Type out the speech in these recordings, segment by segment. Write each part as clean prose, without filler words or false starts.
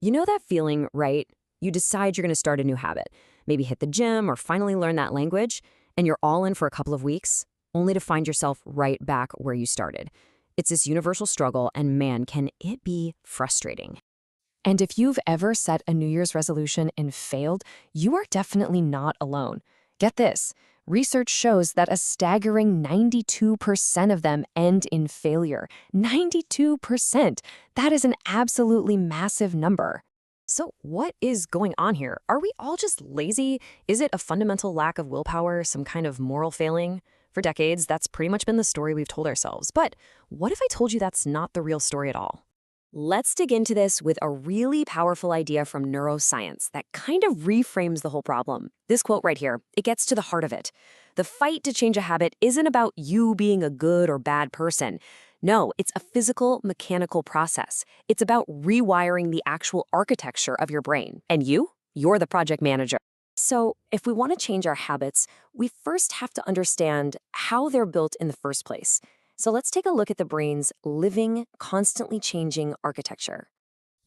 You know that feeling, right? You decide you're going to start a new habit, maybe hit the gym or finally learn that language, and you're all in for a couple of weeks, only to find yourself right back where you started. It's this universal struggle, and man, can it be frustrating. And if you've ever set a New Year's resolution and failed, you are definitely not alone. Get this. Research shows that a staggering 92% of them end in failure. 92%! That is an absolutely massive number. So, what is going on here? Are we all just lazy? Is it a fundamental lack of willpower, some kind of moral failing? For decades, that's pretty much been the story we've told ourselves. But what if I told you that's not the real story at all? Let's dig into this with a really powerful idea from neuroscience that kind of reframes the whole problem. This quote right here, it gets to the heart of it. The fight to change a habit isn't about you being a good or bad person. No, it's a physical, mechanical process. It's about rewiring the actual architecture of your brain. And you're the project manager. So, if we want to change our habits, we first have to understand how they're built in the first place. So let's take a look at the brain's living, constantly changing architecture.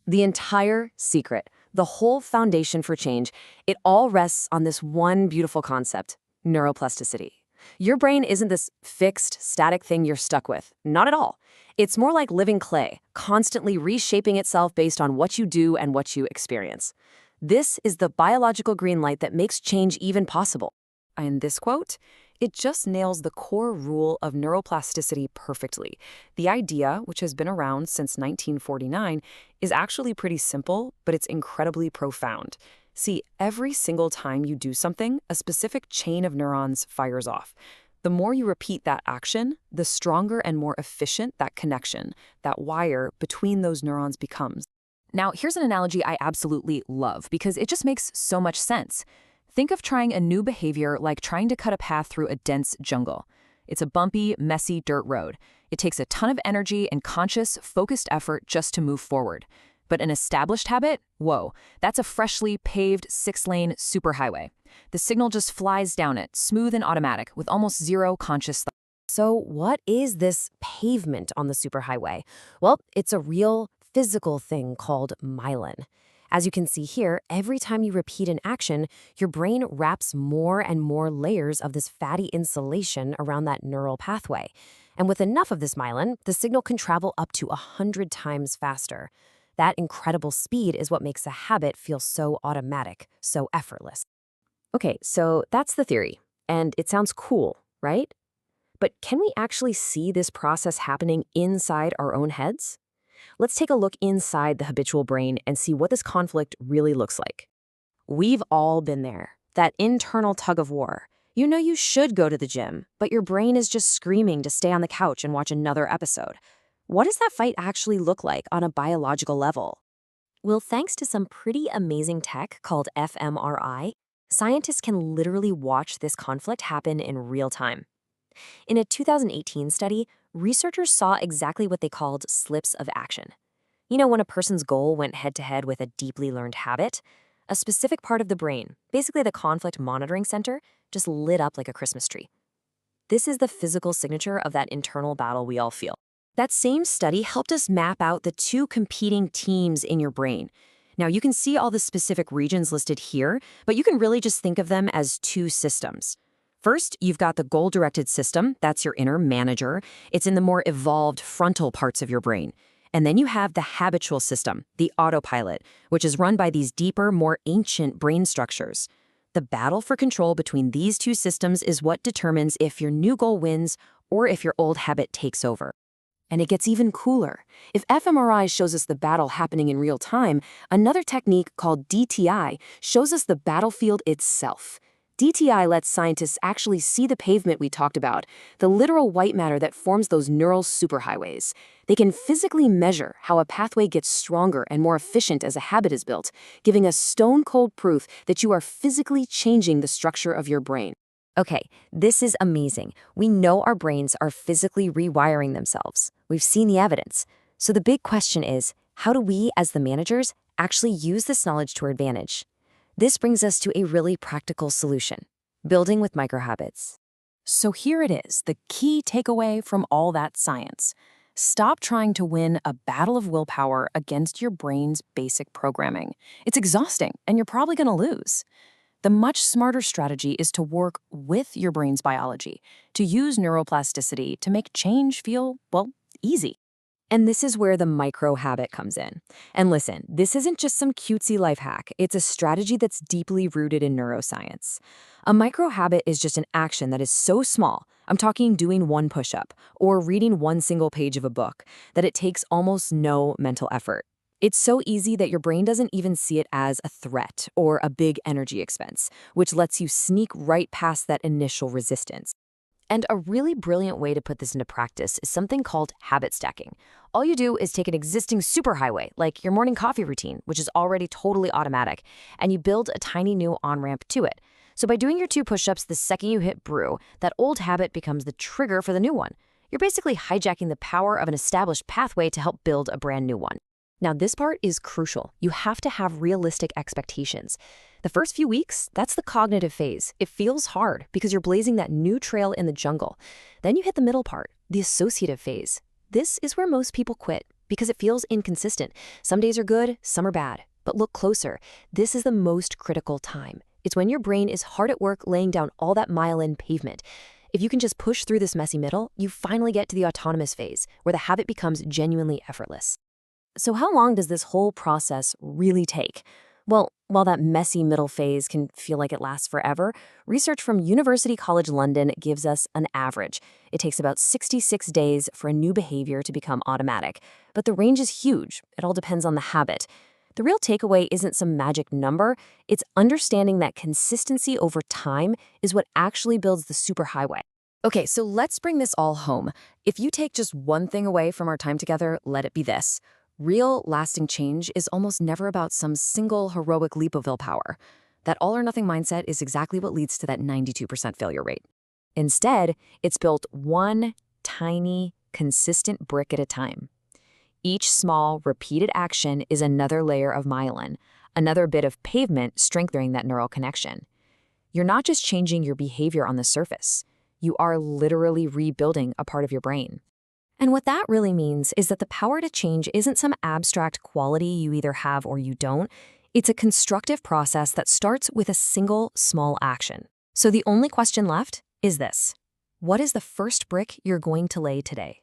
The entire secret, the whole foundation for change, it all rests on this one beautiful concept, neuroplasticity. Your brain isn't this fixed, static thing you're stuck with. Not at all. It's more like living clay, constantly reshaping itself based on what you do and what you experience. This is the biological green light that makes change even possible. And this quote, it just nails the core rule of neuroplasticity perfectly. The idea, which has been around since 1949, is actually pretty simple, but it's incredibly profound. See, every single time you do something, a specific chain of neurons fires off. The more you repeat that action, the stronger and more efficient that connection, that wire between those neurons becomes. Now, here's an analogy I absolutely love because it just makes so much sense. Think of trying a new behavior like trying to cut a path through a dense jungle. It's a bumpy, messy dirt road. It takes a ton of energy and conscious, focused effort just to move forward. But an established habit? Whoa, that's a freshly paved 6-lane superhighway. The signal just flies down it, smooth and automatic, with almost zero conscious thought. So what is this pavement on the superhighway? Well, it's a real physical thing called myelin. As you can see here, every time you repeat an action, your brain wraps more and more layers of this fatty insulation around that neural pathway. And with enough of this myelin, the signal can travel up to 100 times faster. That incredible speed is what makes a habit feel so automatic, so effortless. Okay, so that's the theory. And it sounds cool, right? But can we actually see this process happening inside our own heads? Let's take a look inside the habitual brain and see what this conflict really looks like. We've all been there, that internal tug of war. You know you should go to the gym, but your brain is just screaming to stay on the couch and watch another episode. What does that fight actually look like on a biological level? Well, thanks to some pretty amazing tech called fMRI, scientists can literally watch this conflict happen in real time. In a 2018 study, researchers saw exactly what they called slips of action. You know, when a person's goal went head-to-head with a deeply learned habit, a specific part of the brain, basically the conflict monitoring center, just lit up like a Christmas tree. This is the physical signature of that internal battle we all feel. That same study helped us map out the two competing teams in your brain. Now, you can see all the specific regions listed here, but you can really just think of them as two systems. First, you've got the goal-directed system. That's your inner manager. It's in the more evolved frontal parts of your brain. And then you have the habitual system, the autopilot, which is run by these deeper, more ancient brain structures. The battle for control between these two systems is what determines if your new goal wins or if your old habit takes over. And it gets even cooler. If fMRI shows us the battle happening in real time, another technique called DTI shows us the battlefield itself. DTI lets scientists actually see the pavement we talked about, the literal white matter that forms those neural superhighways. They can physically measure how a pathway gets stronger and more efficient as a habit is built, giving us stone-cold proof that you are physically changing the structure of your brain. Okay, this is amazing. We know our brains are physically rewiring themselves. We've seen the evidence. So the big question is, how do we, as the managers, actually use this knowledge to our advantage? This brings us to a really practical solution, building with microhabits. So here it is, the key takeaway from all that science. Stop trying to win a battle of willpower against your brain's basic programming. It's exhausting, and you're probably going to lose. The much smarter strategy is to work with your brain's biology, to use neuroplasticity to make change feel, well, easy. And this is where the micro habit comes in. And listen, this isn't just some cutesy life hack. It's a strategy that's deeply rooted in neuroscience. A micro habit is just an action that is so small, I'm talking doing one push-up or reading one single page of a book, that it takes almost no mental effort. It's so easy that your brain doesn't even see it as a threat or a big energy expense, which lets you sneak right past that initial resistance. And a really brilliant way to put this into practice is something called habit stacking. All you do is take an existing superhighway, like your morning coffee routine, which is already totally automatic, and you build a tiny new on-ramp to it. So by doing your 2 push-ups the second you hit brew, that old habit becomes the trigger for the new one. You're basically hijacking the power of an established pathway to help build a brand new one. Now, this part is crucial. You have to have realistic expectations. The first few weeks, that's the cognitive phase. It feels hard because you're blazing that new trail in the jungle. Then you hit the middle part, the associative phase. This is where most people quit because it feels inconsistent. Some days are good, some are bad. But look closer. This is the most critical time. It's when your brain is hard at work laying down all that myelin pavement. If you can just push through this messy middle, you finally get to the autonomous phase, where the habit becomes genuinely effortless. So how long does this whole process really take? Well, while that messy middle phase can feel like it lasts forever, research from University College London gives us an average. It takes about 66 days for a new behavior to become automatic. But the range is huge. It all depends on the habit. The real takeaway isn't some magic number. It's understanding that consistency over time is what actually builds the superhighway. Okay, so let's bring this all home. If you take just one thing away from our time together, let it be this. Real, lasting change is almost never about some single heroic leap of willpower. That all-or-nothing mindset is exactly what leads to that 92% failure rate. Instead, it's built one tiny, consistent brick at a time. Each small, repeated action is another layer of myelin, another bit of pavement strengthening that neural connection. You're not just changing your behavior on the surface. You are literally rebuilding a part of your brain. And what that really means is that the power to change isn't some abstract quality you either have or you don't. It's a constructive process that starts with a single small action. So the only question left is this: what is the first brick you're going to lay today?